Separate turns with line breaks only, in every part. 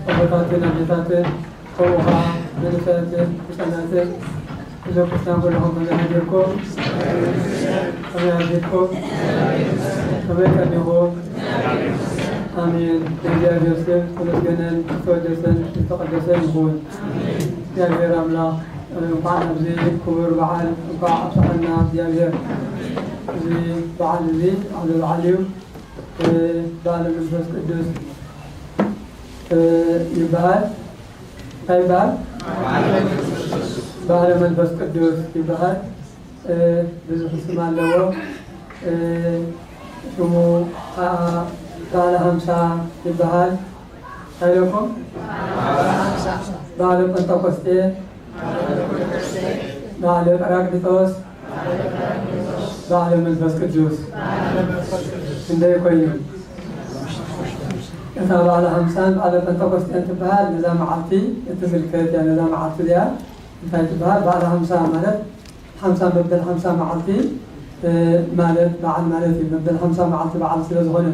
أبواتنا أجدادنا قوها منفاتنا بسناتنا إذا كنت نقول لهم من هديكم أمين هديكم أمين كنيهم آمين يا يوسف كل جنان تقدسن تقدسن يكون يا غير أملاك بعد زي كبر بعد قاع صحنا يا غير زي بعد زي على العليم بعد المنفس قدس يبهر طيبان بعد المنفس قدس يبهر بزح اسمع له شمو بعد همسا يبهر هايلكم بعد بنتقسطي بعد ጰራቅሊጦስ بعد መንፈስ ቅዱስ እንደይቆዩ እታ ባለ 50 ባለ ጰንጠቆስጤ እንትበሃል ነዛ መዓልቲ እትምልከት ያ ነዛ መዓልቲ ዚኣ እንታይ ትበሃል ባለ 50 ማለት 50 መበል 50 መዓልቲ ማለት በዓል ማለት እዩ መበል 50 መዓልቲ በዓል ስለ ዝኾነ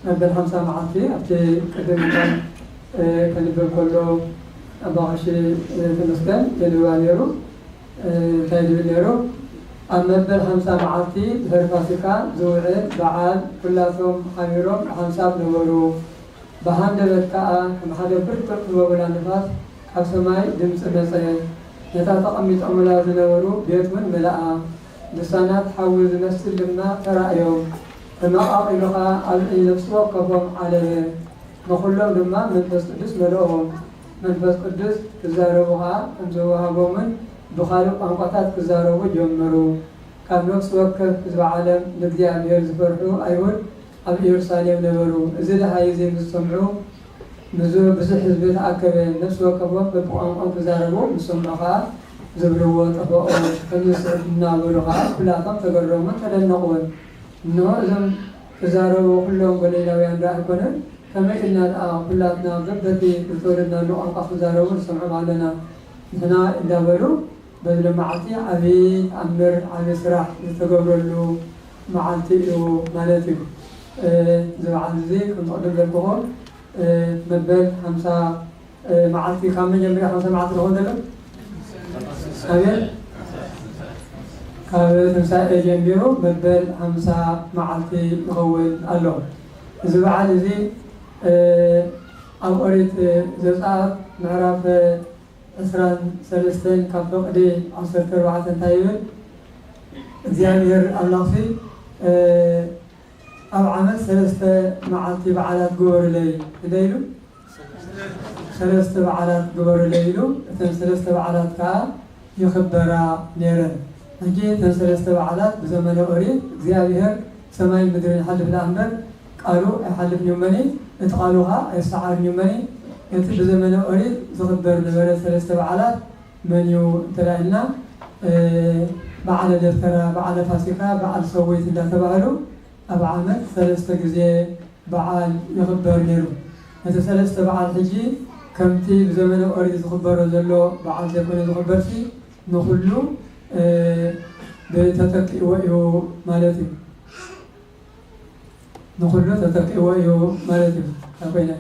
መበል 50 መዓልቲ ኣብቲ ቅድም ከንበብ ከሎ أبغاش تمسكن يدوا نيرو تايدوا نيرو أما بالخمسة معطي هرفاسكا زوعي بعد كلهم خميرهم خمسة نورو بهندلت كا كم هذا برتق ولا نفاس أبسماي دمس مسيا يتطقمت أملا زنورو بيتون ملاء لسانات حول نفس لما ترأيهم فما أقلها أبعي نفسه كفهم عليه نخلهم لما من تسدس ملوهم መንፈስ ቅዱስ ክዛረቡሃ እንዘወሃቦምን ብኻልእ ቋንቋታት ክዛረቡ ጀመሩ ካብ ነፍሲ ወከፍ ህዝቢ ዓለም ንእግዚአብሔር ዝፈርሑ አይሁድ ኣብ ኢየሩሳሌም ነበሩ እዚ ድሃይ ዜ ዝሰምዑ ብዙሕ ህዝቢ ተኣከበ ነፍሲ ወከፎም በብቋንቋም ክዛረቡ ምስሰምዑ ከዓ ዝብልዎ ጠበቆም ከምዝስዕብ እናበሉ ከዓ ኩላቶም ተገረሙን ተደነቑን እንሆ እዞም ክዛረቡ ኩሎም ገሊላውያን ዳ ኣይኮነን كما إلنا كلاتنا قبتي بطولنا لو أنقف زارون سمعوا علينا هنا دابرو بدل معتي عبي أمر عبي سراح يتقبل له معتي ومالتي زرع الزي كنت أقدم للكهول مبل 5 معتي كامل جنبي 5 معتي هون ده أبين كامل 5 جنبيرو مبل 5 معتي هو الله زرع الزي ኣብ ኦሪት ዘጸአት ምዕራፍ 23 ካብ ፍቕዲ 14 እንታይ ይብል እግዚአብሔር ኣምላኽ ኣብ ዓመት 3 መዓልቲ በዓላት ግበሩለይ ኢሉ 3 በዓላት ግበሩለይ ኢሉ እተን 3 በዓላት ከዓ ይኽበራ ነይረን ሕጂ እተን 3 በዓላት ብዘመነ ኦሪት እግዚአብሔር ሰማይ ምድርን ይሓልፍ እምበር ቃሉ ኣይሓልፍን መኒ እቲ ቃሉኻ ኣይሰዓርን መኒ እቲ ብዘመነ ኦሪት ዝኽበር ነበረ 3 በዓላት መን እዩ እንተላኢልና በዓለ ደብተራ በዓለ ፋሲካ በዓል ሰዊት እንዳተባሃሉ ኣብ ዓመት 3 ግዜ በዓል ይኽበር ነይሩ እቲ 3 በዓል ሕጂ ከምቲ ብዘመነ ኦሪት ዝኽበሮ ዘሎ በዓል ዘይኮነ ዝኽበርሲ ንኩሉ ተጠቂዎ እዩ ማለት እዩ نخلو تتقوى يو مالتي أقولنا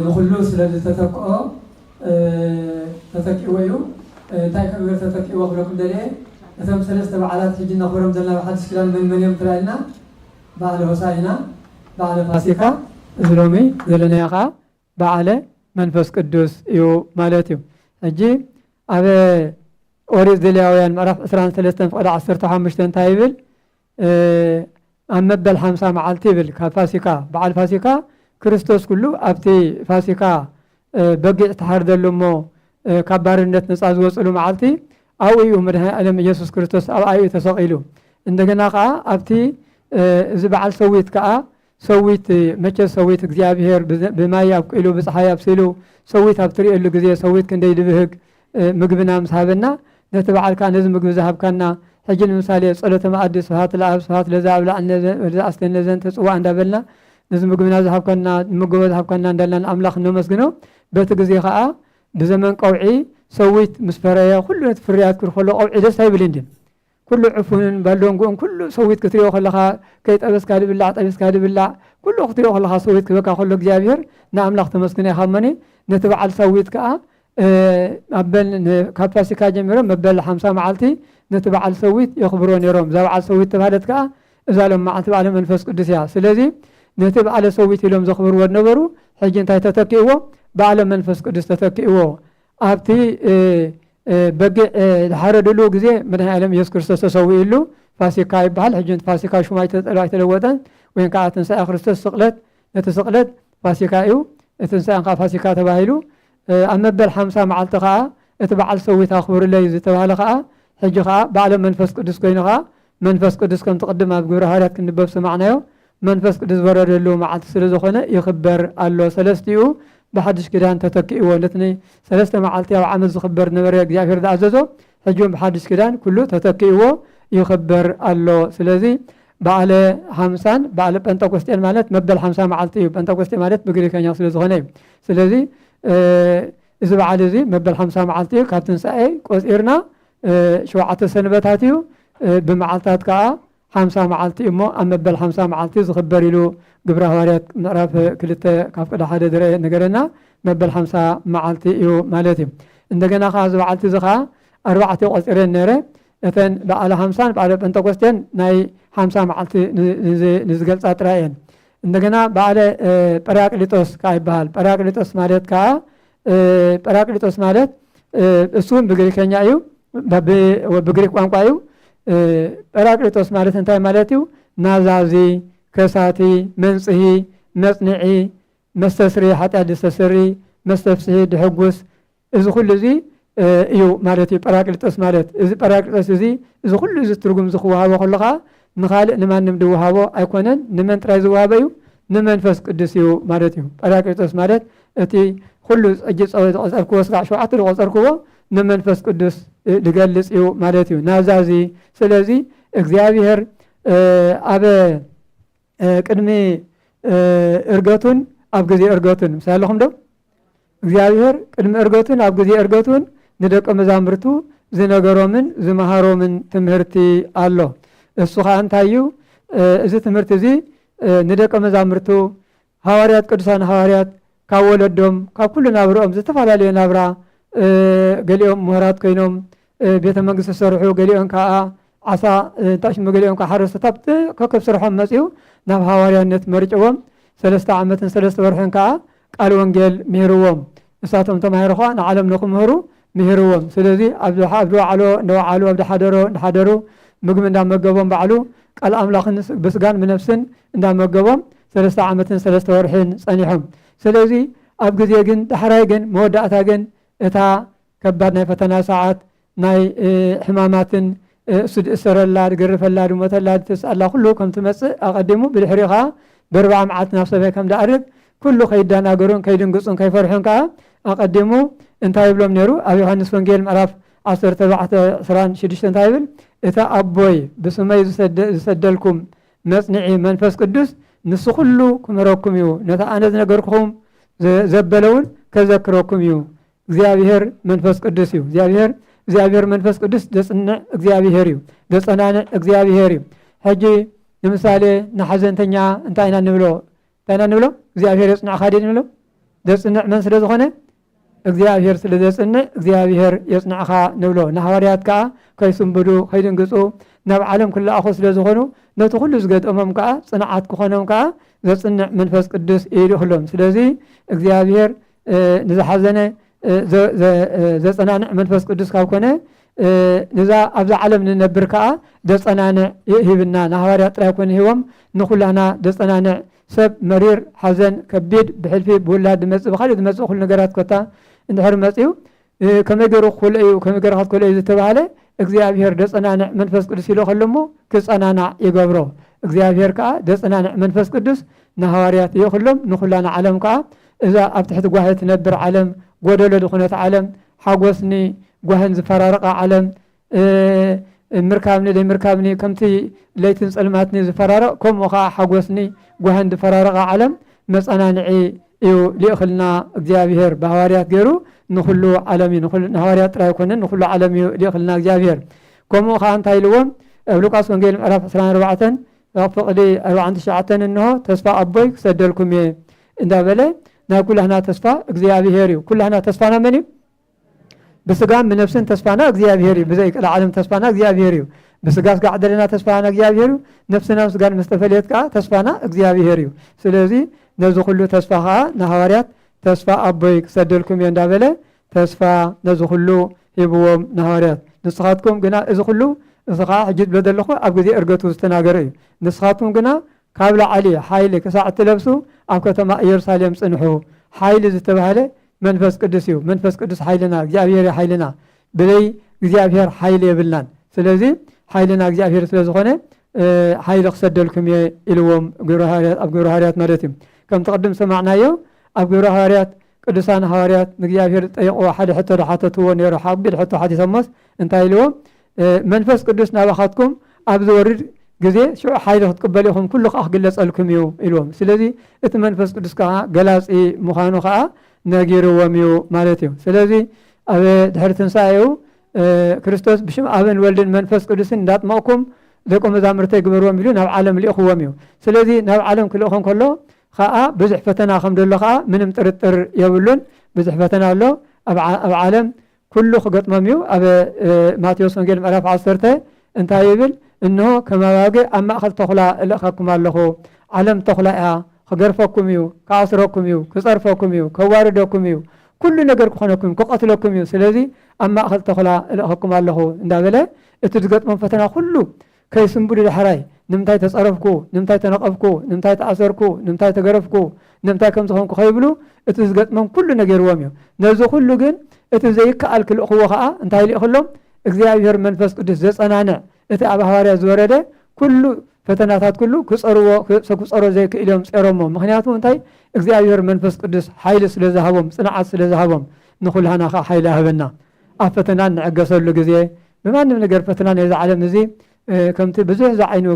نخلو سلالة تتقوى تتقوى يو تايك أمير تتقوى خلقكم دليل أثم 3 بعالات تجي نخورم دلنا بحد سكلان من يوم تلالنا بعد حسائنا بعد فاسكا زلومي دلنا يقع بعد منفس قدوس يو مالتي أجي أبي أوريز دلياويان مرف 23 فقد 15 تايبل أمبل 5 معلتي بالفاسكا بعد فاسكا كريستوس كله أبتي فاسكا بقي تحرد لهم كبارنت نصاز وصلوا معلتي أو يوم ألم يسوع كريستوس أو أي تسقيله عندنا قا أبتي زبعل سويت كا سويت متى سويت እግዚአብሔር بما يبقلو بصحايا بسلو سويت أبتري اللي جزية سويت كن دايد بهك مجبنا مسحبنا نتبع كان لازم مجب ذهب كنا حجل مثالي صلاة ما أدي صفات الأب صفات لذاب لأن لذا أستن لذا تسوى عند بلنا لازم مجبنا ذهب كنا مجب ذهب كنا عندنا أملاخ نمسجنه بتجزي خاء بزمن قوعي سويت مسفرية كله فريات كل خلوا قوعي ده سايب لندن كل عفون بالونقون كل سويت كتريو خلها كي تبس كادي بالله تبس كادي بالله كل كتريو خلها سويت كبكا خلو جابير نعم لخت مسكني خمني نتبع سويت كا مبل كاباسيكا جميرو مبل 50 معلتي نتبع سويت يخبرون يروم زبع سويت تبعت كا اذا لما عتب على منفس قدس يا سلازي نتبع على سويت لهم زخبر ونبرو حج انت تتكيو بعلم منفس قدس تتكيو ابتي بقى الحردلو غزي من عالم يسوع كريستوس تسوي له فاسيكا يبحال حجنت فاسيكا شوما يتلوتن وين كانت تنسى كريستوس سقلت نتسقلت فاسيكا يو تنسى ان فاسيكا تباهلو اما بال 50 معلت خا اتبعل سوي تاخبر لي زتباله خا حج خا بعلم منفس قدس كاينخا منفس قدس كم تقدم ابغور هارات كنبب سمعنايو منفس قدس ورد له معلت سلازخونه يخبر الله سلستيو بحدش كدان تتكئ ولتني ثلاثه معلتي او عمل زخبر نبر እግዚአብሔር ዳዘዞ حجون بحدش كدان كله تتكئ يخبر الله سلازي بعد 50 بعد بنتكوستين ማለት مبدل 50 معلتي بنتكوستين ማለት بغريكኛ ስለዝኾነ سلازي اذا بعد زي مبدل 50 معلتي كابتن ساي ቆጽርና 7 ሰንበታትዩ بمعلتات كا 50 معلتي እሞ أمبل 50 معلتي زخبر له ግብረ ሐዋርያት ምዕራፍ 2 ካፍ ቀዳ ሓደ ድረ ነገርና መበል 50 معلتي እዩ ማለት እዩ እንደገና ካዝ በዓልቲ ዝኻ 4 ቆጽረን ነረ እተን በዓለ 50 በዓለ ጴንጤቆስጤን ናይ 50 معلتي ንዝገልጻ ጥራየን እንደገና በዓለ ጰራቅሊጦስ ካይባል ጰራቅሊጦስ ማለት ካ ጰራቅሊጦስ ማለት እሱም በግሪከኛ እዩ በግሪክ ቋንቋ እዩ ጰራቅሊጦስ ማለት እንታይ ማለት እዩ ናዛዚ ከሳቲ መንጽሂ መጽንዒ መስተስሪ ኃጢአት ዝተሰሪ መስተፍስሒ ድሕጉስ እዚ ኩሉ እዚ እዩ ማለት እዩ ጰራቅሊጦስ ማለት እዚ ጰራቅሊጦስ እዚ ኩሉ እዚ ትርጉም ዝወሃቦ ከለኻ ንኻልእ ንማንም ድወሃቦ ኣይኮነን ንመን ጥራይ ዝወሃበ እዩ ንመንፈስ ቅዱስ እዩ ማለት እዩ ጰራቅሊጦስ ማለት እቲ ኩሉ እጅ ፀወት ቆፀርክዎ ስጋዕ 7 ቆፀርክዎ ንመንፈስ ቅዱስ ድገልጽ እዩ ማለት እዩ ናዛዚ ስለዚ እግዚአብሔር አበ ቅድሚ እርገቱን ኣብ ጊዜ እርገቱን ምሳሌኹም ዶ እግዚአብሔር ቅድሚ እርገቱን ኣብ ጊዜ እርገቱን ንደቀ መዛሙርቱ ዝነገሮምን ዝመሃሮምን ትምህርቲ ኣሎ እሱ ኸ እንታይ እዩ እዚ ትምህርቲ እዚ ንደቀ መዛሙርቱ ሐዋርያት ቅዱሳን ሐዋርያት ካብ ወለዶም ካብ ኩሉ ናብሮኦም ዝተፈላለዩ ናብራ ገሊኦም ምሁራት ኮይኖም ቤተ መንግስት ሰርሑ ገሊኦም ከዓ ዓሳ ታሽሙ ገሊኦም ከዓ ሓረስቶታት ከከብ ስርሖም መጽኡ ናብ ሐዋርያነት መርጭዎም 3 ዓመትን 3 ወርሕን ከዓ ቃል ወንጌል ምሂርዎም እሳቶም ተማሂሩ ኸ ንዓለም ንኽምህሩ ምሂርዎም ስለዚ ኣብ ዝወዓሎ እንደወዓሉ ኣብ እንዳሓደሩ ምግቢ እንዳመገቦም ባዕሉ ቃል ኣምላኽን ብስጋን ብነፍስን እንዳመገቦም 3 ዓመትን 3 ወርሕን ጸኒሖም ስለዚ ኣብ ጊዜ ግን ዳሕራይ ግን መወዳእታ ግን እታ ከባድ ናይ ፈተና ሰዓት ናይ ሕማማትን እሰረላ ድገርፈላ ድሞተላ ድተስኣላ ኩሉ ከም ትመጽእ ኣቐዲሙ ብድሕሪኻ ብ40 መዓልት ናብ ሰበይ ከም ዳኣርግ ኩሉ ከይዳናገሩን ከይድንግጹን ከይፈርሑን ከዓ ኣቐዲሙ እንታይ ይብሎም ነይሩ ኣብ ዮሐንስ ወንጌል ምዕራፍ 14:26 እንታይ ይብል እታ ኣቦይ ብስመይ ዝሰደልኩም መጽንዒ መንፈስ ቅዱስ ንሱ ኩሉ ክምረኩም እዩ ነታ ኣነ ዝነገርኩኹም ዘበለውን ከዘክረኩም እዩ እግዚአብሔር መንፈስ ቅዱስ እዩ እግዚአብሔር መንፈስ ቅዱስ ደጽንዕ እግዚአብሔር እዩ ደጸናንዕ እግዚአብሔር እዩ ሕጂ ለምሳሌ ንሐዘንተኛ እንታይና ንብሎ እግዚአብሔር የጽንዕ ካዲን ንብሎ ደጽንዕ መን ስለ ዝኾነ እግዚአብሔር ስለ ደጽንዕ እግዚአብሔር የጽንዕኻ ንብሎ ንሐዋርያት ከዓ ከይስንብዱ ከይድንግጹ ናብ ዓለም ክለኣኹ ስለ ዝኾኑ ነቲ ኩሉ ዝገጠሞም ከዓ ጽንዓት ክኾኖም ከዓ ዘጽንዕ መንፈስ ቅዱስ ይልኽሎም ስለዚ እግዚአብሔር ንዝሓዘነ ዘጸናንዕ መንፈስ ቅዱስ ካብ ኮነ ንዛ ኣብዛ ዓለም ንነብር ከዓ ደጸናንዕ ይህብና ንሐዋርያት ጥራይ ኮነ ሂቦም ንኹላና ደጸናንዕ ሰብ መሪር ሓዘን ከቢድ ብሕልፊ ብውላድ ድመጽእ ብኻልእ ድመጽእ ኩሉ ነገራት ኮታ እንድሕር መጽኡ ከመይ ገይሩ ክኩልእ እዩ ከመይ ገይሩ ክትኩልእ እዩ ዝተባሃለ እግዚአብሔር ደጸናንዕ መንፈስ ቅዱስ ኢሉ ከሎሞ ክጸናናዕ ይገብሮ እግዚአብሔር ከዓ ደጸናንዕ መንፈስ ቅዱስ ንሐዋርያት ይኽሎም ንኹላና ዓለም ከዓ እዛ ኣብ ትሕቲ ጓሂ ትነብር ዓለም ጎደሎ ድኹነት ዓለም ሓጎስኒ ጓህን ዝፈራረቐ ዓለም ምርካብኒ ዘይምርካብኒ ከምቲ ለይትን ጸልማትኒ ዝፈራረቕ ከምኡ ከዓ ሓጎስኒ ጓህን ዝፈራረቐ ዓለም መጸናንዒ እዩ ሊእኽልና እግዚአብሔር ብሐዋርያት ገይሩ ንኹሉ ዓለም እዩ ንሐዋርያት ጥራይ ኮነን ንኹሉ ዓለም እዩ ሊእኽልና እግዚአብሔር ከምኡ ከዓ እንታይ ኢልዎም لوقاس وانجيل معرف 24 فقدي 49 انه تسفى ابوي سدلكم اندابله نا كلنا تسفى እግዚአብሔር كلنا تسفانا مني بسقام من نفسن تسفانا እግዚአብሔር بزيك العالم تسفانا እግዚአብሔር بسقاس قاعدنا تسفانا እግዚአብሔር نفسنا سقان مستفليت كا تسفانا እግዚአብሔር ስለዚህ ነዙ ሁሉ ተስፋ ናሐዋርያት ተስፋ አቦይ ሰደልኩም እንዳበለ ተስፋ ነዙ ሁሉ ሂብዎም ናሐዋርያት ንስኻትኩም ግና እዚ ሁሉ እስኻ ሕጅት በደልኹ ኣብ ግዜ እርገቱ ዝተናገረ እዩ ንስኻትኩም ግና ካብ ላዕሊ ሓይሊ ክሳዕ ትለብሱ ኣብ ከተማ ኢየሩሳሌም ጽንሑ ሓይሊ ዝተባሃለ መንፈስ ቅዱስ እዩ መንፈስ ቅዱስ ሓይልና እግዚአብሔር ሓይልና ብለይ እግዚአብሔር ሓይሊ የብልናን ስለዚ ሓይልና እግዚአብሔር ስለዝኾነ ሓይሊ ክሰደልኩም ኢልዎም ኣብ ግብረ ሐዋርያት ማለት እዩ كم تقدم سمعناه أب جرا هاريات قدسان هاريات نجيا فير تيقوا حد حتى توه نيرو حبيل حتى حد يسمس انتايلو منفس قدس نبخاتكم أبزور جزء شو حاجة تقبلهم كل أخ جلس ألكم يو إلهم سلذي منفس قدس كا جلس مخانو خا نجيرو وميو مالتيو سلذي أبي دحرتن سايو كريستوس بشم أبن ولدن منفس قدسن دات ماكم ذكم زامرتي جبروا مليون نب عالم الإخوة ميو سلذي نب عالم كل أخهم كله خاء بزح فتنا خمد الله خاء من مترتر يقولون بزح فتنا الله أب عالم كله خقط مميو أب ماتيوس نقول معرف عصرته انت يقول إنه كما واجه أما أخذ تخلى لأخكم الله عالم تخلى خجرفكم يو كعصركم يو كصرفكم يو كواردكم يو كل نجر خنكم كقتلكم يو سلذي أما أخذ تخلى لأخكم الله ندابله اتجت من فتنا كله كيسنبول الحراي نمتاي تصرفكو نمتاي تنقفكو نمتاي تأثركو نمتاي تقرفكو نمتاي كم تخونكو خيبلو اتزقت من كل نجر واميو نزو كله جن اتزيك على كل أخوة خاء انتهي لي أخلهم እግዚአብሔር መንፈስ ቅዱስ ዘጸናነ እቲ ኣብ ሐዋርያ ዝወረደ ኩሉ ፈተናታት ኩሉ ክጸሮ ዘይክእሎም ጸሮሞ ምክንያቱ እንታይ እግዚአብሔር መንፈስ ቅዱስ ኃይል ስለዝሃቦም ጽንዓት ስለዝሃቦም ንኹልሃና ኃይል ያህበና ኣብ ፈተና ንዕገሰሉ ግዜ በማንም ነገር ፈተና ናይ ዓለም እዚ ከምቲ ብዙሕ ዝዓይኑ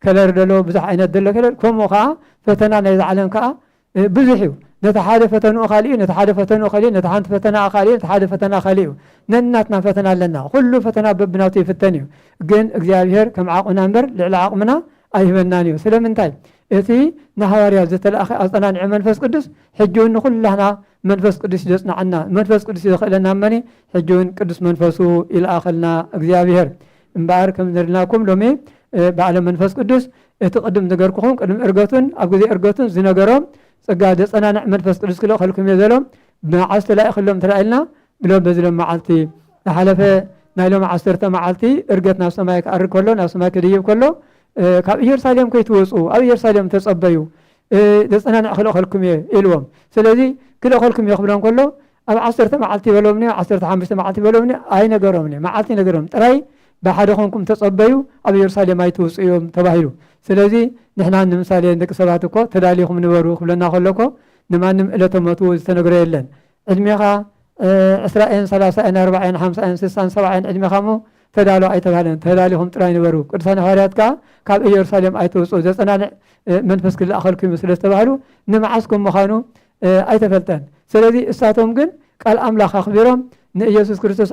ከለር ደሎ ብዙሕ ዓይነት ደሎ ከለር ከምኡ ከዓ ፈተና ናይ ዓለም ከዓ ብዙሕ እዩ ነቲ ሓደ ፈተኑ ኻሊእ ነቲ ሓደ ፈተኑ ኻሊእ ነቲ ሓንቲ ፈተና ኻሊእ ነቲ ሓደ ፈተና ኻሊእ ነናትና ፈተና ኣለና ኩሉ ፈተና በብናቱ ይፍተን እዩ ግን እግዚአብሔር ከም ዓቕምና እምበር ልዕሊ ዓቕምና ኣይህበናን እዩ ስለምንታይ እቲ ንሐዋርያት ዝተለኣኸ ኣጸናንዕ መንፈስ ቅዱስ ሕጂውን ንኹላህና መንፈስ ቅዱስ ዘጽናዓና መንፈስ ቅዱስ ይኽእለና መኒ ሕጂውን ቅዱስ መንፈሱ ይልኣኸልና እግዚአብሔር እምበኣር ከም ንርናኩም ሎሚ በዓለ መንፈስ ቅዱስ እቲ ቅድም ዝገርኩኹም ቅድም እርገቱን ኣብ ግዜ እርገቱን ዝነገሮም ጸጋ ዘጸናንዕ መንፈስ ቅዱስ ክልኸልኩም የዘሎም ብመዓልቲ ላኢኽሎም ተራእልና ብሎም በዝሎም መዓልቲ ዝሓለፈ ናይ ሎም 10 መዓልቲ እርገት ናብ ሰማይ ክኣርግ ከሎ ናብ ሰማይ ክድይብ ከሎ ካብ ኢየሩሳሌም ከይትወፁ ኣብ ኢየሩሳሌም ተጸበዩ ዘጸናንዕ ክልኸልኩም ኢልዎም ስለዚ ክልኸልኩም ይኽብሎም ከሎ ኣብ 10 መዓልቲ በሎምኒ 15 መዓልቲ በሎምኒ ኣይነገሮምኒ መዓልቲ ነገሮም ጥራይ بحد خونكم تصبيو أبي يرسل ما يتوصيهم تباهلو سلذي نحن نمثال عندك سبعتكو تداليهم نبروخ لنا خلكو نمانم إلى تموتو استنقري لن علميها 20 30 40 50 60 70 علميها مو تدالو أي تداليهم تراي نبرو كرسان هارياتك كاب يرسل ما يتوصو زنا من فسك الأخركم مثل تباهلو نمعسكم مخانو أي تفلتن سلذي استاتهم جن قال أملاخ أخبرهم ኢየሱስ ክርስቶስ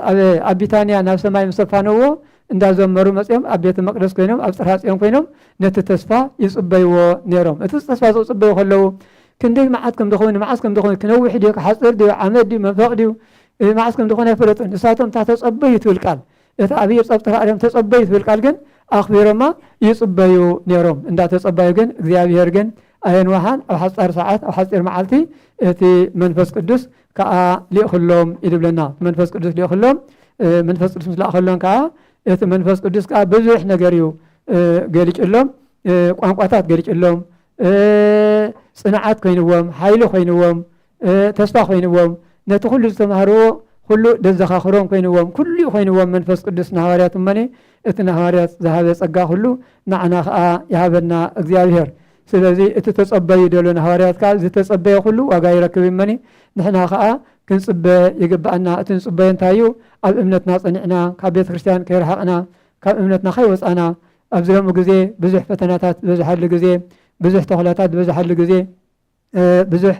ኣብ ቢታንያ ናብ ሰማይ ምሰፋነዎ እንዳዘመሩ መጽኦም ኣብ ቤተ መቅደስ ኮይኖም ኣብ ጽርሐ ጽዮን ኮይኖም ነቲ ተስፋ ይጽበይዎ ነይሮም እቲ ተስፋ ዝጽበዩ ከለው ክንደይ መዓት ከም ደኾነ መዓስ ከም ደኾነ ክነውሕ ድዩ ክሓጽር ድዩ ዓመድ ድዩ መንፈቅ ድዩ መዓስ ከም ደኾነ አይፈለጡን ንሳቶም እታ ተጸበዩ ትብል ቃል እቲ ኣብይ ጸብተ ኣርያም ተጸበዩ ትብል ቃል ግን ኣኽቢሮማ ይጽበዩ ነይሮም እንዳተጸበዩ ግን እግዚአብሔር ግን ኣየንዋሃን ኣብ ሓጻር ሰዓት ኣብ ሓጺር መዓልቲ እቲ መንፈስ ቅዱስ كأ ليخلهم يدبلنا منفس قدس ليخلهم منفس قدس لا خلهم كأ منفس قدس كأ بزح نجاريو قاليش اللهم قانقاتات قاليش اللهم صناعات كينوهم حيلو كينوهم تسبح كينوهم نتخل السمهرو كله دزخ آخرهم كينوهم كل كينوهم منفس قدس نهاريات مني نهاريات ذهب سجاه كله معنا يهبنا እግዚአብሔር ስለዚህ እቲ ተጸበዩ ደሎን ሐዋርያት ካል ዝተጸበየ ሁሉ ዋጋ ይረክብ ይመኒ ንሕና ከዓ ክንጽበ ይግባአና እትን ጽበየ እንታዩ ኣብ እምነትና ጸኒዕና ካብ ቤተ ክርስቲያን ከይረሓቕና ካብ እምነትና ከይወፃና ኣብ ዝለሙ ግዜ ብዙሕ ፈተናታት ዝበዝሓሉ ግዜ ብዙሕ ተኽላታት ዝበዝሓሉ ግዜ ብዙሕ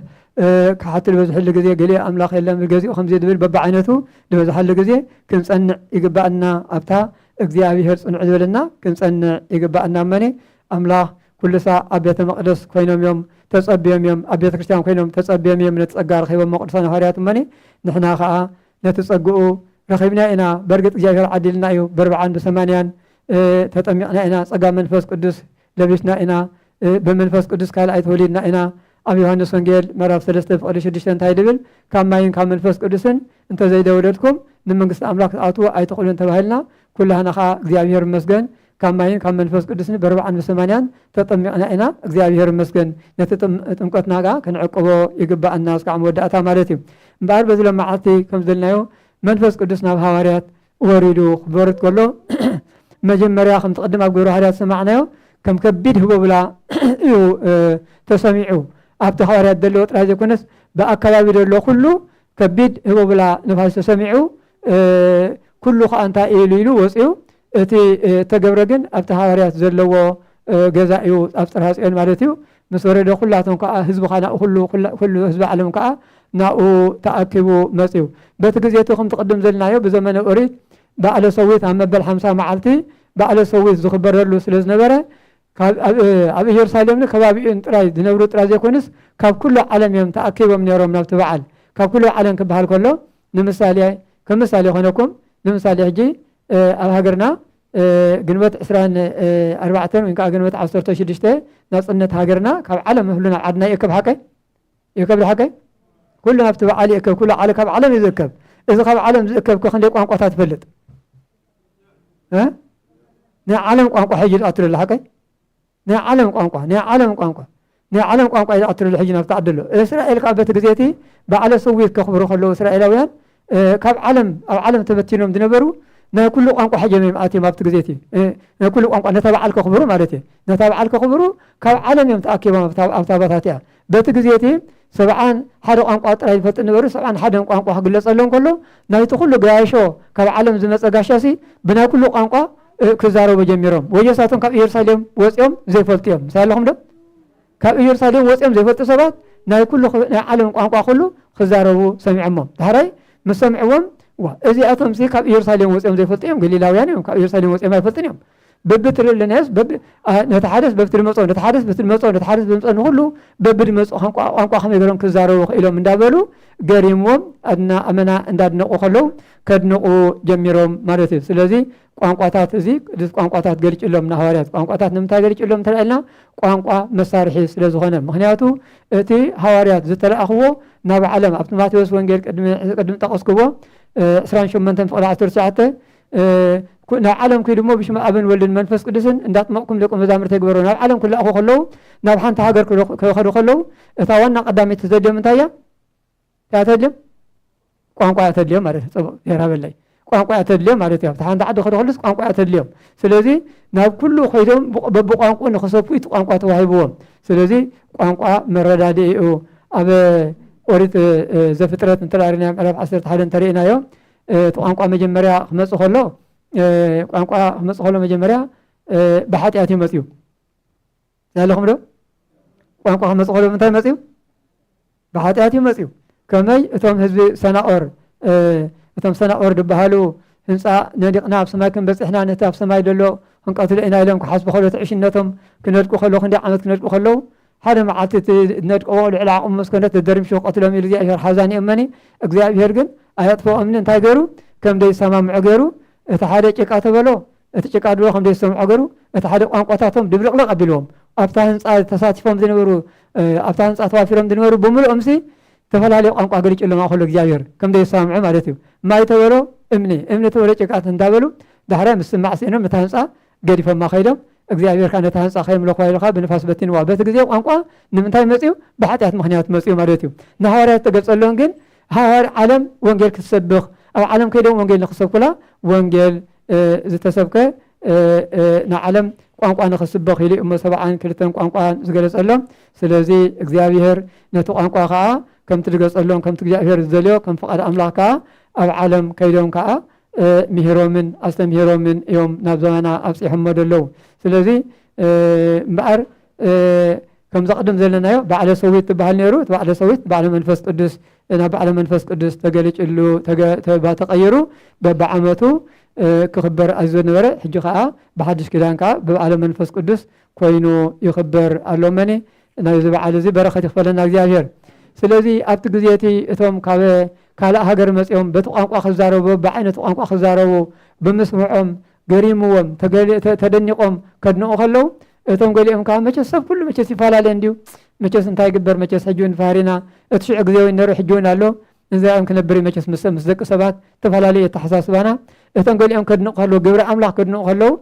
ካሓትል ዝበዝሓሉ ግዜ ገሌ ኣምላኽ የለም ገዚኡ ከምዚ ድብል በብዓይነቱ ዝበዝሓሉ ግዜ ክንጸንዕ ይግባአና ኣብታ
እግዚአብሔር ጽንዕ ዝበለና ክንጸንዕ ይግባአና መኔ ኣምላኽ ኩሉ ሰዓት ኣብ ቤተ መቅደስ ኮይኖም እዮም ተጸብዮም እዮም ኣብ ቤተ ክርስቲያን ኮይኖም ተጸብዮም እዮም ነቲ ጸጋ ረኺቦም ቅዱሳን ሐዋርያት መኔ ንሕና ከዓ ነቲ ጸግኡ ረኺብና ኢና በርግጥ እግዚአብሔር ዓዲልና እዩ ብ40 ብ80 ተጠሚቕና ኢና ጸጋ መንፈስ ቅዱስ ለቢስና ኢና በመንፈስ ቅዱስ ካልኣይ ተወሊድና ኢና ኣብ ዮሐንስ ወንጌል ምዕራፍ 3:6 እንታይ ድብል ካብ ማይን ካብ መንፈስ ቅዱስን እንተዘይደወለድኩም ንመንግስቲ ኣምላክ ተኣትዉ ኣይትኽእሉን ተባሂልና ኩላህና ከዓ እግዚአብሔር ይመስገን ካብ ማይን ካብ መንፈስ ቅዱስን ብ40 ብ80 ተጠሚቕና ኢና እግዚአብሔር ይመስገን ነቲ ጥምቀትና ከዓ ክንዕቅቦ ይግባአና እስካዕ መወዳእታ ማለት እዩ እምበኣር በዚ ለመዓልቲ ከም ዘለናዮ መንፈስ ቅዱስ ናብ ሐዋርያት ወሪዱ ክበርት ከሎ መጀመርያ ከም ተቀድም ኣብ ግብረ ሐዋርያት ሰማዕናዮ ከም ከቢድ ህቦብላ እዩ ተሰሚዑ ኣብቲ ሐዋርያት ዘለዎ ጥራይ ዘይኮነስ ብኣከባቢ ዘሎ ኩሉ ከቢድ ህቦብላ ንፋስ ተሰሚዑ ኩሉ ከዓ እንታይ ኢሉ ኢሉ ወፂኡ እቲ ተገብረ ግን ኣብቲ ሐዋርያት ዘለዎ ገዛ እዩ ኣብ ፅርሐ ጽዮን ማለት እዩ ምስ ወረደ ኩላቶም ከዓ ህዝቢ ከዓ ኩሉ ህዝቢ ዓለም ከዓ ናኡ ተኣኪቡ መፅዩ በቲ ግዜቱ ከም ተቀድም ዘለናዮ ብዘመነ ኦሪት በዓለ ሰዊት ኣብ መበል 50 መዓልቲ በዓለ ሰዊት ዝኽበረሉ ስለ ዝነበረ ኣብ ኢየሩሳሌም ከባቢኡን ጥራይ ዝነብሩ ጥራይ ዘይኮንስ ካብ ኩሉ ዓለም እዮም ተኣኪቦም ነይሮም ናብቲ በዓል ካብ ኩሉ ዓለም ክበሃል ከሎ ንምሳሌ ከም ምሳሌ ኮነኩም ንምሳሌ ሕጂ ኣብ ሃገርና ግንቦት 24 ወይ ከዓ ግንቦት 16 ናጽነት ሃገርና ካብ ዓለም ሁሉና ዓድና ይእከብ ሓቀይ ኩሉ ናብቲ በዓል ይእከብ ኩሉ ዓለም ካብ ዓለም ይዝከብ እዚ ካብ ዓለም ዝእከብ ክንደይ ቋንቋታት ይፈልጥ ናይ ዓለም ቋንቋ ሕጂ ዝኣትረሉ ሓቀይ ናይ ዓለም ቋንቋ ይኣትረሉ ሕጂ ናብቲ ዓዲ ኣሎ እስራኤል ካብ በቲ ግዜቲ በዓለ ሰዊት ከኽብሩ ከለዉ እስራኤላውያን ካብ ዓለም ኣብ ዓለም ተበቲኖም ዝነበሩ ናይ ኩሉ ቋንቋ ሕጀም እዮም ኣትዮም ኣብቲ ግዜቲ ናይ ኩሉ ቋንቋ ነታ በዓል ከኽብሩ ማለት እዩ ነታ በዓል ከኽብሩ ካብ ዓለም እዮም ተኣኪቦም ኣብታ ቦታት እያ በቲ ግዜቲ 71 ቋንቋ ጥራይ ዝፈልጥ ነበሩ 71 ቋንቋ ክግለጸሎም ከሎ ናይቲ ኩሉ ጋያሾ ካብ ዓለም ዝመፀ ጋሻሲ ብናይ ኩሉ ቋንቋ ክዛረቡ ጀሚሮም ወየሳቶም ካብ ኢየሩሳሌም ወፂኦም ዘይፈልጡ እዮም ሳለኹም ዶ ካብ ኢየሩሳሌም ወፂኦም ዘይፈልጡ ሰባት ናይ ኩሉ ናይ ዓለም ቋንቋ ኩሉ ክዛረቡ ሰሚዖሞም ዳሕራይ ምስ ሰሚዕዎም እዚኣቶም ካብ ኢየሩሳሌም ወፂኦም ዘይፈልጡ እዮም ገሊላውያን እዮም ካብ ኢየሩሳሌም ወፂኦም ኣይፈልጡን እዮም በብትርልናስ ነቲ ሓደስ በብትድመፆ ነቲ ሓደስ በብትድመፆ ነቲ ሓደስ በምፀ ንኩሉ በብድመፆ ቋንቋ ከመይ ገይሮም ክዛረቡ ክኢሎም እንዳበሉ ገሪሞም ኣመና እንዳድነቁ ከለው ከድንቁ ጀሚሮም ማለት እዩ ስለዚ ቋንቋታት እዚ ቅዱስ ቋንቋታት ገሊጭሎም ንሐዋርያት ቋንቋታት ንምንታይ ገሊጭሎም እንተልዕልና ቋንቋ መሳርሒ ስለ ዝኾነ ምክንያቱ እቲ ሐዋርያት ዝተለኣኽዎ ናብ ዓለም ኣብቲ ማቴዎስ ወንጌል ቅድም ጠቐስክዎ 28 ፍቕዲ 19 ናብ ዓለም ከይድሞ ብሽመ ኣብን ወልድን መንፈስ ቅዱስን እንዳጥመቕኩም ደቂ መዛሙርተይ ግበሩ ናብ ዓለም ክለኣኹ ከለዉ ናብ ሓንቲ ሃገር ክኸዱ ከለዉ እታ ዋና ቀዳሚት ተዘድዮም እንታይ እያ ተድልዮም ቋንቋ ተድልዮም ማለት ፅቡቅ የራበላይ ቋንቋ ተድልዮም ማለት እዩ ኣብቲ ሓንቲ ዓዲ ክኸዱ ከለስ ቋንቋ ተድልዮም ስለዚ ናብ ኩሉ ኮይዶም በብቋንቋ ንክሰፉ እቲ ቋንቋ ተዋሂብዎም ስለዚ ቋንቋ መረዳድኡ ኣብ ኦሪት ዘፍጥረት እንተዳሪና ምዕራፍ 11 እንተሪእናዮ እቲ ቋንቋ መጀመርያ ክመፅእ ከሎ ቋንቋ ክመፅእ ከሎ መጀመርያ ብሓጢኣት እዩ መፅዩ ዘለኹም ዶ ቋንቋ ክመፅእ ከሎ ምንታይ መፅዩ ብሓጢኣት እዩ መፅዩ ከመይ እቶም ህዝቢ ሰናኦር ድበሃሉ ህንፃ ነዲቕና ኣብ ሰማይ ክንበፅሕና ነቲ ኣብ ሰማይ ዘሎ ክንቀትሎ ኢና ኢሎም ክሓስቡ ከሎ ትዕሽነቶም ክነድቁ ከለዉ ክንደይ ዓመት ክነድቁ ከለዉ ሓደ መዓልቲ ነድቀዎ ልዕሊ ዓቕሙ መስኮነት ተደርምሹ ቀትሎም ኢሉ እግዚኣብሔር ሓዛን እየመኒ እግዚኣብሔር ግን ኣየጥፍኦምኒ እንታይ ገይሩ ከም ደይሰማምዑ ገይሩ እቲ ሓደ ጭቃ ተበሎ እቲ ጭቃ ድሮ ከም ደይሰምዑ ገይሩ እቲ ሓደ ቋንቋታቶም ድብልቕልቕ ኣቢልዎም ኣብታ ህንፃ ተሳቲፎም ዝነበሩ ኣብታ ህንፃ ተዋፊሮም ዝነበሩ ብምልኦምሲ ተፈላለዩ ቋንቋ ገሊጭሎም ኣኸሎ እግዚኣብሔር ከም ደይሰማምዑ ማለት እዩ ማይ ተበሎ እምኒ ተበሎ ጭቃት እንዳበሉ ዳሕራይ ምስ ስማዕ ሲእኖም ነታ ህንፃ ገዲፎማ ከይዶም እግዚአብሔር ካነ ታንጻ ኸይም ለኳይልኻ በንፋስ በትንዋ በተ ጊዜ ቋንቋ ንምንታይ መጽዩ በኃጢአት ምክንያት መጽዩ ማለት እዩ ንሐዋርያት ተገልጸሎን ግን ሐዋር ዓለም ወንጌል ክትሰብኽ ኣብ ዓለም ከይዶም ወንጌል ንኽሰብኩላ ወንጌል ዝተሰብከ ንዓለም ቋንቋ ንኽስበኽ ኢሉ እሞ 72 ቋንቋ ዝገለጸሎም ስለዚ እግዚአብሔር ነቲ ቋንቋ ከዓ ከምቲ ዝገለጸሎም ከምቲ እግዚአብሔር ዝደልዮ ከም ፍቃድ ኣምላኽ ከዓ ኣብ ዓለም ከይዶም ከዓ ምሄሮምን ኣስተምሄሮምን እዮም ናብ ዘመና ኣብጽሕሞ ደለው ስለዚ እምበኣር ከም ዘቅድም ዘለናዮ ባዕለ ሰዊት ትበሃል ነይሩ ባዕለ ሰዊት ባዕለ መንፈስ ቅዱስ ናብ ዓለም መንፈስ ቅዱስ ተገሊጭሉ ተቀይሩ በበዓመቱ ክኽበር ኣዝዮ ነበረ ሕጂ ከዓ ብሓድሽ ኪዳን ከዓ ብዓለም መንፈስ ቅዱስ ኮይኑ ይኽበር ኣሎ መኒ ናይዚ በዓል እዚ በረኸት ይኽፈለና እግዚአብሔር ስለዚ ኣብቲ ግዜ እቲ እቶም ካልእ ሃገር መፅኦም በቲ ቋንቋ ክዛረቡ ብዓይነት ቋንቋ ክዛረቡ ብምስምዖም ገሪምዎም ተደኒቆም ከድንቑ ከለው እቶም ገሊኦም ከዓ መቸስ ሰብ ኩሉ መቸስ ይፈላለ እንድዩ መቸስ እንታይ ግበር መቸስ ሕጂ እውን ፋሪና እቲ ሽዑ ግዜ ወይ ነሩ ሕጂ እውን ኣሎ እንዚኦም ክነብር መቸስ ምስ ደቂ ሰባት ተፈላለየ ተሓሳስባና እቶም ገሊኦም ከድንቑ ከለው ግብሪ ኣምላኽ ከድንቑ ከለው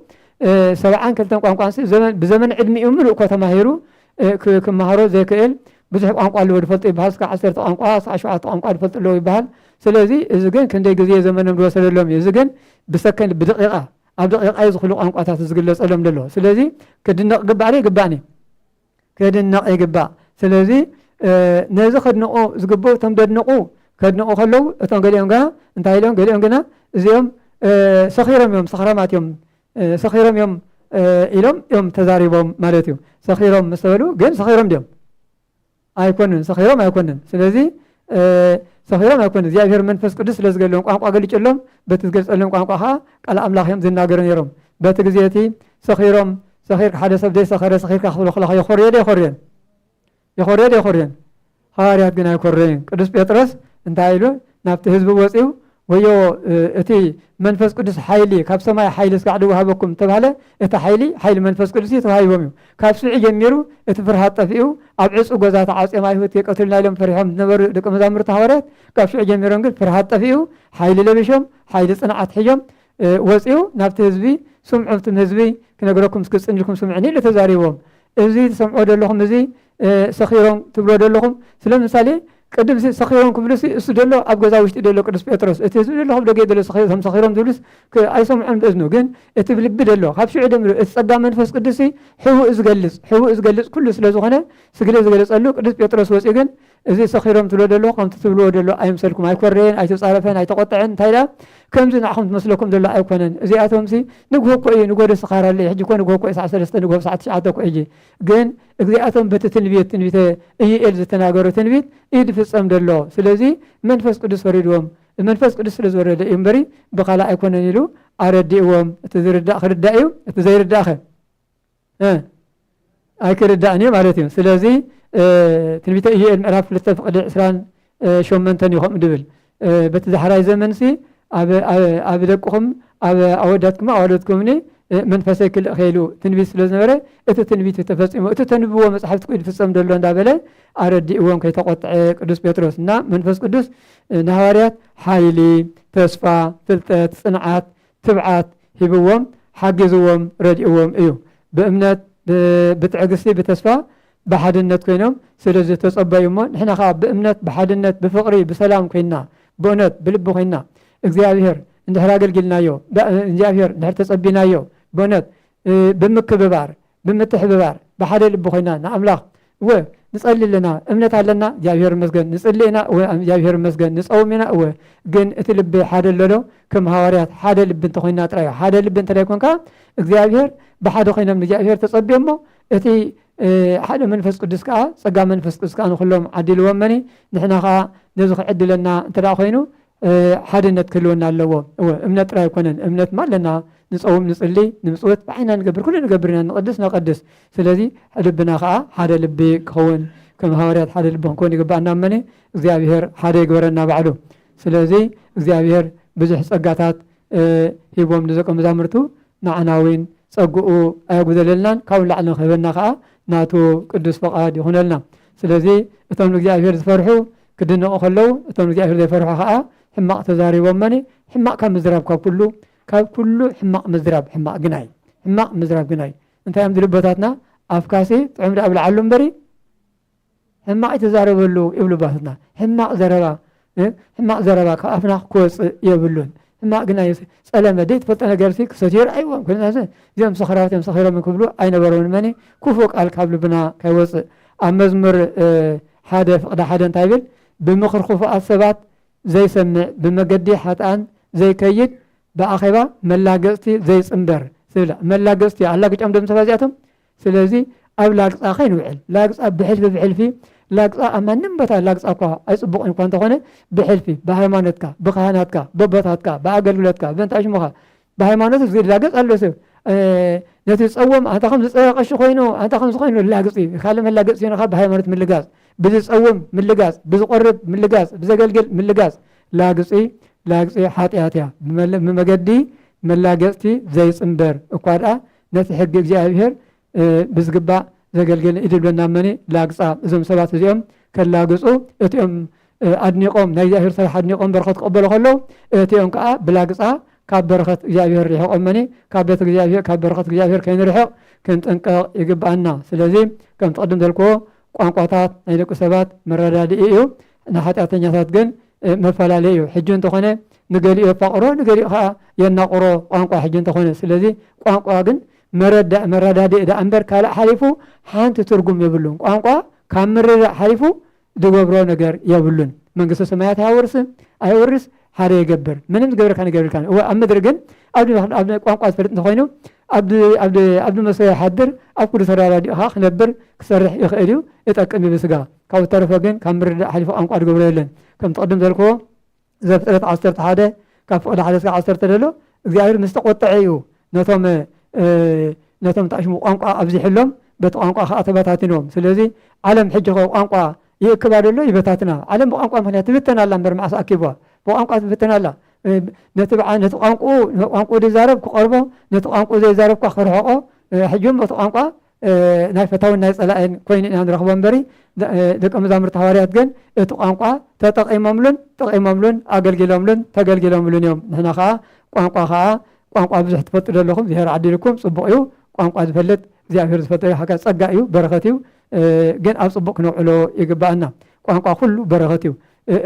72 ቋንቋ ብዘመን ዕድሚኡ ምሉእ እኮ ተማሂሩ ክመሃሮ ዘይክእል ብዙሕ ቋንቋ ኣለዎ ድፈልጡ ይበሃል እስካብ 10 ቋንቋ 17 ቋንቋ ድፈልጡ ኣለዎ ይበሃል ስለዚ እዚ ግን ክንደይ ግዜ ዘመኖም ዝወሰደሎም እዩ እዚ ግን ብሰከንድ ብደቂቓ ኣብ ደቂቓ ዝኽእሉ ቋንቋታት ዝግለፀሎም ዘሎ ስለዚ ክድነቕ ግባእ ይግባእኒ ክድነቕ ይግባእ ስለዚ ነዚ ከድንቑ ዝግብኡ እቶም ደድንቑ ከድንቑ ከለው እቶም ገሊኦም ገና እንታይ ኢሎም ገሊኦም ግና እዚኦም ሰኺሮም እዮም ሰኽረማት እዮም ሰኺሮም እዮም ኢሎም እዮም ተዛሪቦም ማለት እዩ ሰኺሮም ምስ ተበሉ ግን ሰኺሮም ድዮም ኣይኮንን ሰኺሮም ኣይኮንን ስለዚ ሰኺሮም ኣይኮንን እግዚአብሔር መንፈስ ቅዱስ ስለዝገለዎም ቋንቋ ገሊጨሎም በቲ ዝገልፀሎም ቋንቋ ከዓ ቃል ኣምላኽ እዮም ዝናገሩ ነይሮም በቲ ግዜ እቲ ሰኺሮም ሰኺርካ ሓደ ሰብ ዘይሰኸረ ሰኺርካ ክብሎ ከለኻ የኮርየን ሐዋርያት ግን ኣይኮርየን ቅዱስ ጴጥሮስ እንታይ ኢሉ ናብቲ ህዝቢ ወፂኡ ወዮ እቲ መንፈስ ቅዱስ ሓይሊ ካብ ሰማይ ሓይሊ እስካዕ ወሃበኩም ተባሃለ እቲ ሓይሊ መንፈስ ቅዱስ ተዋሂቦም እዩ ካብ ስዑ ጀሚሩ እቲ ፍርሃት ጠፊኡ ኣብ ዕፁ ገዛ ተዓፅዮም ኣይሁድ የቀትሉና ኢሎም ፈሪሖም ዝነበሩ ደቂ መዛሙርቲ ሐዋርያት ካብ ስዑ ጀሚሮም ግን ፍርሃት ጠፊኡ ሓይሊ ለቢሾም ሓይሊ ጽንዓት ሒዞም ወፂኡ ናብቲ ህዝቢ ስምዑም ህዝቢ ክነግረኩም እስክጽንልኩም ስምዑኒ ኢሉ ተዛሪቦም እዚ ተሰምዖ ዘለኹም እዚ ሰኺሮም ትብሎ ዘለኹም ስለምሳሌ ቅድም ሰኺሮም ክብሉሲ እሱ ደሎ ኣብ ገዛ ውሽጢ ደሎ ቅዱስ ጴጥሮስ እቲ ህዝቢ ደሎ ካብ ደገ ደሎ ሰኺሮም ዝብሉስ ኣይሰምዖም ብእዝኑ ግን እቲ ብልቢ ደሎ ካብ ሽዑ ደምሩ እቲ ጸጋ መንፈስ ቅዱስ ሕቡእ ዝገልጽ ኩሉ ስለ ዝኾነ ስግለ ዝገለጸሉ ቅዱስ ጴጥሮስ ወፂኡ ግን እዚ ሰኺሮም ትብሎ ደሎ ከምቲ ትብልዎ ደሎ ኣይምሰልኩም ኣይኮረየን ኣይተጻረፈን ኣይተቆጥዐን እንታይ ዳ ከምዚ ንዓኹም ትመስለኩም ዘሎ ኣይኮነን እዚኣቶምሲ ንግሆ እኮ እዩ ንጎደ ስኻራለ ሕጂ እኮ ንግሆ እኮ ሰዓት 3 ንግሆ ሰዓት 9 እኮ ሕጂ ግን እግዚአቶም በቲ ትንቢት ኢዩኤል ዝተናገሩ ትንቢት እዩ ድፍጸም ደሎ ስለዚ መንፈስ ቅዱስ ወሪድዎም መንፈስ ቅዱስ ስለ ዝወረደ እዩ እምበሪ ብኻልእ ኣይኮነን ኢሉ ኣረዲእዎም እቲ ዝርዳእ ክርዳእ እዩ እቲ ዘይርዳእኸ ኣይክርዳእን እዩ ማለት እዩ ስለዚ ትንቢተ ኢዩኤል ምዕራፍ 2 ፍቅዲ 28 ይኸም ድብል በቲ ዝሓራይ ዘመንሲ ኣብ ደቅኹም ኣብ ኣወዳትኩም ኣዋልድኩምኒ መንፈሰይ ክልእ ኸይሉ ትንቢት ስለ ዝነበረ እቲ ትንቢት ተፈጺሙ እቲ ተንብቦ መጽሓፍቲ ኩሉ ይፍጸም ደሎ እንዳበለ ኣረዲእዎም ከይተቆጥዐ ቅዱስ ጴጥሮስ እና መንፈስ ቅዱስ ንሐዋርያት ሓይሊ ተስፋ ፍልጠት ጽንዓት ትብዓት ሂብዎም ሓጊዝዎም ረዲእዎም እዩ ብእምነት ብትዕግስቲ ብተስፋ ብሓድነት ኮይኖም ስለዚ ተጸበዩ እሞ ንሕና ከዓ ብእምነት ብሓድነት ብፍቕሪ ብሰላም ኮይና ብእውነት ብልቢ ኮይና እግዚአብሔር እንድሕር ኣገልግልናዮ እግዚአብሔር እንድሕር ተጸቢናዮ በእውነት ብምክብባር ብምትሕብባር ብሓደ ልቢ ኮይና ንኣምላኽ ንጸልለና እምነት ኣለና እግዚአብሔር ይመስገን ንጽልኢና እግዚአብሔር ይመስገን ንጸውም ኢና ግን እቲ ልቢ ሓደ ለሎ ከም ሐዋርያት ሓደ ልቢ እንተኮይና ጥራዮ ሓደ ልቢ እንተላይ ኮንካ እግዚአብሔር ብሓደ ኮይኖም እግዚአብሔር ተጸቢዮሞ እቲ ሓደ መንፈስ ቅዱስ ከዓ ጸጋ መንፈስ ቅዱስ ከዓ ንኩሎም ዓዲልዎም መኒ ንሕና ከዓ ነዚ ክዕድለና እንተዳ ኮይኑ ሓድነት ክህልወና ኣለዎ እምነት ጥራይ ኣይኮነን እምነት ማለና ንጸውም ንጽሊ ንምጽወት ባዕና ንገብር ኩሉ ንገብር ኢና ንቅድስ ነቀድስ ስለዚ ልብና ከዓ ሓደ ልቢ ክኸውን ከም ሐዋርያት ሓደ ልቢ ክንከውን ይግባአና መኒ እግዚአብሔር ሓደ ይግበረና ባዕሉ ስለዚ እግዚአብሔር ብዙሕ ጸጋታት ሂቦም ንደቀ መዛሙርቱ ንዓናዊን ጸጉኡ ኣያጉደለልናን ካብኡ ላዕሊ ንክህበና ከዓ ናቱ ቅዱስ ፈቃድ ይኹነልና ስለዚ እቶም እግዚአብሔር ዝፈርሑ ክድንቑ ከለው እቶም እግዚአብሔር ዘይፈርሑ ከዓ ሕማቕ ተዛሪቦም መኒ ሕማቕ ካብ ምዝራብ ካብ ኩሉ ሕማቕ ምዝራብ ሕማቕ ምዝራብ ግናይ እንታይ እዮም ዝልቦታትና ኣፍካሲ ጥዑም ዳ ብልዓሉ እምበሪ ሕማቕ ተዛረበሉ ይብሉ ባታትና ሕማቕ ዘረባ ካብ ኣፍና ክወፅእ የብሉን ሕማቕ ግናይ ጸለመ ደይ ትፈልጦ ነገርሲ ክሰትዮ ኣይዎም እዚኦም ሰኽራት እዮም ሰኺሮም ክብሉ ኣይነበሮምን መኒ ክፉእ ቃል ካብ ልብና ካይወፅእ ኣብ መዝሙር ሓደ ፍቅዲ ሓደ እንታይ ብል ብምኽሪ ክፉኣት ሰባት ዘይሰምዕ ብመገዲ ሓጥኣን ዘይከይድ ብኣኼባ መላገፅቲ ዘይጽምበር ስብላ መላገፅቲ ኣላግጫም ደም ሰባት እዚኣቶም ስለዚ ኣብ ላግፃ ኸይንውዕል ላግፃ ብሕልፊ لاقصا امانم بتا لاقصا كو اي صبق ان كنت هونه بحلفي بهيمانتك بكهاناتك ببوتاتك باغلغلتك بنتاش مخا بهيمانت زي لاقص الله سب نتي تصوم انت خمس صقش خوينو انت خمس خوينو لاقصي خالم لاقصي نخا بهيمانت من لغاز بتصوم من لغاز بزقرب من لغاز بزغلغل من لغاز لاقصي حاتياتيا بمجدي من لاقصتي زي صنبر اكوادا نتي حق እግዚአብሔር بزغبا زغلغل يدلنا مني لاقصا زم سبات زيهم كلاقصو اتيهم ادنيقوم نايزاهر سرح ادنيقوم برخت قبلوا خلو اتيهم كا بلاقصا كاب برخت እግዚአብሔር ريحو امني كاب بيت እግዚአብሔር كاب برخت እግዚአብሔር كاين ريحو كنطنقق يغبانا ስለዚህ كم تقدم دلكو ቋንቋታት ናይ ደቂ ሰባት መረዳድኢ እዩ ንሓጢአተኛታት ግን መፈላለዩ ሕጂ እንተኾነ ንገሊኡ የፋቅሮ ንገሊኡ ከዓ የናቁሮ ቋንቋ ሕጂ እንተኾነ ስለዚ ቋንቋ ግን መረዳድኢ ዳ እምበር ካልእ ሓሊፉ ሓንቲ ትርጉም የብሉን ቋንቋ ካብ ምርዳእ ሓሊፉ ዝገብሮ ነገር የብሉን መንግስቲ ሰማያት ኣይወርስ ሓደ ይገብር ምንም ዝገበረካ ንገብርካ ኣብ ምድሪ ግን ኣብ ቋንቋ ዝፈልጥ እንተኮይኑ عبد المسيح حدر أكل سر راديو ها خنبر كسرح يخيلو يتأكد بسجا كاو ترفقين كمر حلف أنقى الجبريلين كم تقدم ذلكو زبطت عصرت هذا كف ولا حدث عصرت له غير مستقطعيو نتم تعشمو أنقى أبزي حلم بتأنقى خاطباتاتنهم سلزي علم حجه أنقى يكبر له يبتاتنا علم أنقى من يتبتنا الله مر مع ساكبوا وأنقى تبتنا الله نتبع نتقانقو دي زارب كقربو نتقانقو زي زارب كخرحقو حجم نتقانقو ناي فتاو ناي صلاين كوين ان رخبون بري دق مزامر حواريات جن نتقانقو تقيمملون اغلغلملون تغلغلملون يوم هنا خا ቋንቋ ብዙሕ ትፈጥሩ ዘለኹም ዚሄር ዓዲልኩም ጽቡቕ እዩ ቋንቋ ዝፈልጥ እግዚአብሔር ዝፈጠረ ሓጋ ጸጋ እዩ በረኸት እዩ ግን ኣብ ጽቡቕ ክነውዕሎ ይግባአና ቋንቋ ኩሉ በረኸት እዩ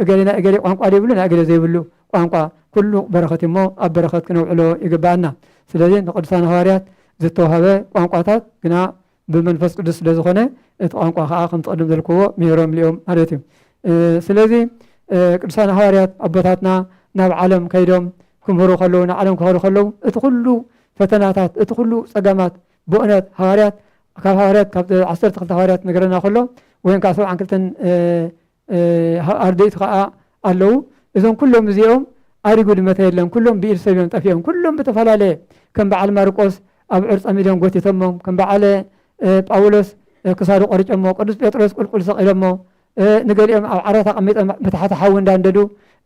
እገሌና እገሌ ቋንቋ ዘይብሉ እገሌ ዘይብሉ ቋንቋ ኩሉ በረኸት እሞ ኣብ በረኸት ክነውዕሎ ይግባአና ስለዚ ንቅዱሳን ሐዋርያት ዝተዋህበ ቋንቋታት ግና ብመንፈስ ቅዱስ ስለ ዝኾነ እቲ ቋንቋ ከዓ ከም ትቀድም ዘልክዎ ምሂሮም ልኦም ማለት እዩ ስለዚ ቅዱሳን ሐዋርያት ኣቦታትና ናብ ዓለም ከይዶም ክምህሩ ከለዉ ናብ ዓለም ክኸዱ ከለዉ እቲ ኩሉ ፈተናታት እቲ ኩሉ ፀገማት ብእውነት ሐዋርያት ካብ 12 ሐዋርያት ነገረና ከሎ ወይም ካብ 72 ኣርድእቲ ከዓ ኣለዉ እዞም ኩሎም እዚኦም ኣሪጉ ድመተ የለን ኩሎም ብኢድ ሰብ እዮም ጠፊኦም ኩሎም ብተፈላለየ ከም በዓል ማርቆስ ኣብ ዕርፀ ሚድዮም ጎቲቶሞም ከም በዓል ጳውሎስ ክሳዱ ቆሪጮሞ ቅዱስ ጴጥሮስ ቁልቁል ሰቂሎሞ ንገሊኦም ኣብ ዓረታ ቀሚጦም ብታሕቲ ሓዊ እንዳንደዱ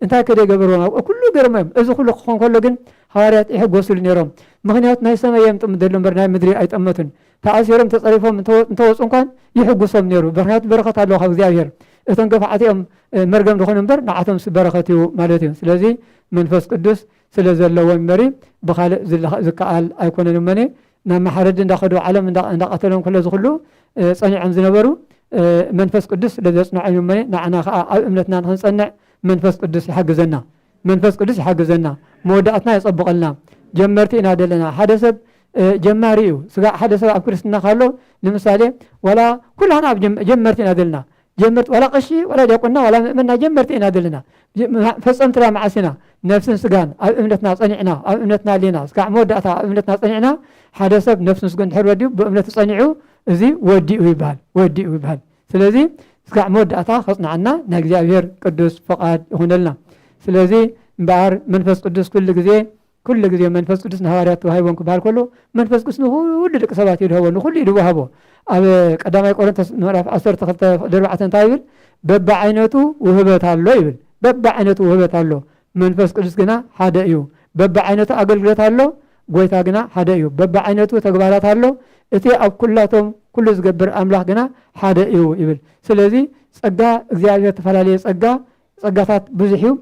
እንታይ ከደ ገበርዎም ኩሉ ገርሞም እዚ ኩሉ ክኾን ከሎ ግን ሐዋርያት ይሕጎስሉ ነይሮም ምክንያቱ ናይ ሰማይ የምጥም ደሎ እምበር ናይ ምድሪ ኣይጠመቱን ተኣሲሮም ተፀሪፎም እንተወፁ እንኳን ይሕጉሶም ነይሩ ምክንያቱ በረኸት ኣለዎ ካብ እግዚኣብሔር እቶም ገፋዓቲኦም መርገም ዝኾኑ እምበር ንዓቶም በረኸት እዩ ማለት እዩ ስለዚ መንፈስ ቅዱስ ስለ ዘለዎም መሪ ብካልእ ዝከኣል ኣይኮነን መነ ናብ ማሕረድ እንዳኸዱ ዓለም እንዳቐተሎም ከሎ ዝኩሉ ፀኒዖም ዝነበሩ መንፈስ ቅዱስ ስለ ዘፅንዖም መነ ንዓና ከዓ ኣብ እምነትና ንክንፀንዕ መንፈስ ቅዱስ ይሓግዘና መወዳእትና ይፀብቀልና ጀመርቲ ኢና ደለና ሓደ ሰብ ጀማሪ እዩ ስጋዕ ሓደ ሰብ ኣብ ክርስትና ካሎ ንምሳሌ ወላ ኩላና ኣብ ጀመርቲ ኢና ደለና ጀመርት ወላ ቀሺ ወላ ዲያቆና ወላ ምእመና ጀመርቲ ኢና ደለና ፈፀምትና መዓሲና ነፍስን ስጋን ኣብ እምነትና ፀኒዕና ኣብ እምነትና ሊና ስጋዕ መወዳእታ ኣብ እምነትና ፀኒዕና ሓደ ሰብ ነፍስን ስጋን ድሕር ወዲኡ ብእምነት ፀኒዑ እዚ ወዲኡ ይበሃል ስለዚ ስጋዕ መወዳእታ ከፅናዓና ናይ እግዚኣብሔር ቅዱስ ፈቃድ ይኹነልና ስለዚ እምበኣር መንፈስ ቅዱስ ኩሉ ግዜ መንፈስ ቅዱስ ንሐዋርያት ተዋሂቦም ክበሃል ከሎ መንፈስ ቅዱስ ንኩሉ ደቂ ሰባት ይድህቦ ንኩሉ ይድወሃቦ ኣብ ቀዳማይ ቆሮንቶስ ምዕራፍ 12 እንታይ ይብል በብዓይነቱ ውህበት ኣሎ ይብል በብዓይነቱ ውህበት ኣሎ መንፈስ ቅዱስ ግና ሓደ እዩ በብዓይነቱ ኣገልግሎት ኣሎ ጎይታ ግና ሓደ እዩ በብዓይነቱ ተግባራት ኣሎ እቲ ኣብ ኩላቶም ኩሉ ዝገብር ኣምላኽ ግና ሓደ እዩ ይብል ስለዚ ጸጋ እግዚአብሔር ተፈላለየ ጸጋታት ብዙሕ እዩ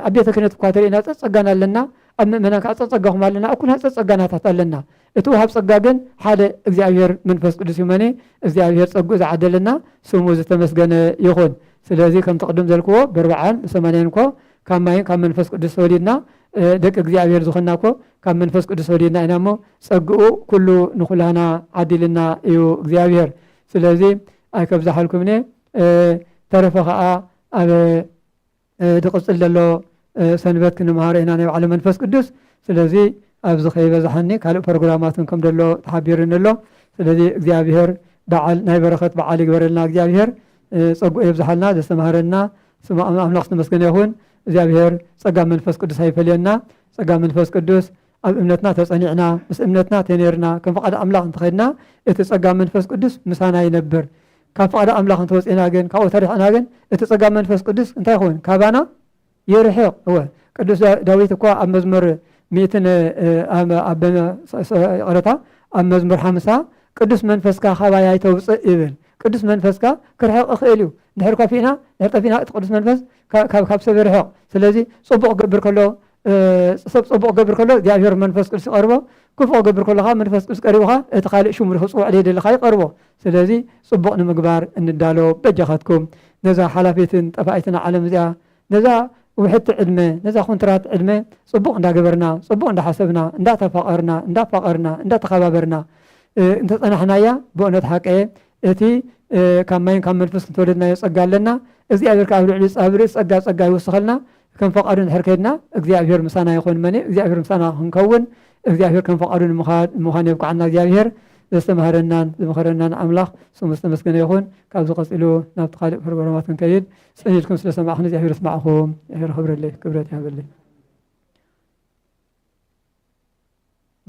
ኣብ ቤተ ክህነት እኳ ተሪእና ጸጋና ኣለና ኣብ ምእመናን ከዓ ጸጋኹም ኣለና እኩል ጸጋናታት ኣለና እቲ ውሃብ ጸጋ ግን ሓደ እግዚአብሔር መንፈስ ቅዱስ ይመነ እግዚአብሔር ጸጉ ዝዓደለና ስሙ ዝተመስገነ ይኹን ስለዚ ከም ተቅድም ዘልክዎ በርባዓን ሰማንያን እኮ ካብ ማይን ካብ መንፈስ ቅዱስ ወዲድና ደቂ እግዚአብሔር ዝኾንና እኮ ካብ መንፈስ ቅዱስ ወዲድና ኢና እሞ ጸግኡ ኩሉ ንኩላና ዓዲልና እዩ እግዚአብሔር ስለዚ ኣይከብዛሓልኩምኒ ተረፈ ከዓ ኣብ ድቕፅል ዘሎ ሰንበት ክንምሃሮ ኢና ናይ ባዕሉ መንፈስ ቅዱስ ስለዚ ኣብዚ ከይበዛሓኒ ካልእ ፕሮግራማትን ከም ደሎ ተሓቢርኒ ኣሎ ስለዚ እግዚአብሔር በዓል ናይ በረኸት በዓል ይግበረልና እግዚአብሔር ፀጉ ይብዛሐልና ዘስተማሃረና ስሙ አምላኽ ተመስገነ ይሁን እግዚአብሔር ጸጋ መንፈስ ቅዱስ አይፈልየና ጸጋ መንፈስ ቅዱስ ኣብ እምነትና ተጸኒዕና ምስ እምነትና ተነርና ከም ፈቃድ አምላኽ እንተኸድና እቲ ጸጋ መንፈስ ቅዱስ ምሳና ይነብር ካብ ፈቃድ አምላኽ እንተወፂና ግን ካብኡ ተሪሕና ግን እቲ ጸጋ መንፈስ ቅዱስ እንታይ ይኸውን ካባና ይርሕቕ እወ ቅዱስ ዳዊት እኳ ኣብ መዝሙር 100 ኣብ ቀረታ ኣብ መዝሙር 50 ቅዱስ መንፈስካ ካባይ ኣይተውፅእ ይብል ቅዱስ መንፈስካ ክርሕቕ ይኽእል እዩ ድሕር ኮፊና ድሕር ጠፊና እቲ ቅዱስ መንፈስ ካብ ሰብ ይርሕቕ ስለዚ ጽቡቕ ገብር ከሎ ሰብ ጽቡቕ ገብር ከሎ እግዚአብሔር መንፈስ ቅዱስ ይቀርቦ ክፉእ ገብር ከለኻ መንፈስ ቅዱስ ቀሪቡኻ እቲ ካልእ ሽሙ ክጽውዕ ደለኻ ይቀርቦ ስለዚ ጽቡቕ ንምግባር እንዳሎ በጃኻትኩም ነዛ ሓላፊትን ጠፋኢትን ዓለም እዚኣ ነዛ ውሕቲ ዕድመ ነዛ ኮንትራት ዕድመ ጽቡቕ እንዳገበርና ጽቡቕ እንዳሓሰብና እንዳተፋቀርና እንዳተኸባበርና እንተጸናሕናያ ብእውነት ሓቀ እቲ ካብ ማይን ካብ መንፈስ ተወለድናዮ ጸጋ ኣለና እግዚአብሔር ካብ ልዕሊ ጻብሪ ጸጋ ይወስኸልና كم فقارن حركتنا እግዚአብሔር ምሳና ይኹን መኔ እግዚአብሔር ምሳና ክንከውን እግዚአብሔር ከም ፈቃዱን ምዃን ይብቃ عنا እግዚአብሔር ዘስተማሃረናን ዘመኸረናን አምላኽ ስሙ ተመስገነ ይኹን ካብ ዝቀጽሉ ናብ ተኻልእ ፕሮግራማት ክንከይድ ጽኒትኩም ስለሰማዕኹን እግዚአብሔር ይስማዕኹም እግዚአብሔር ክብረት ይሃበልይ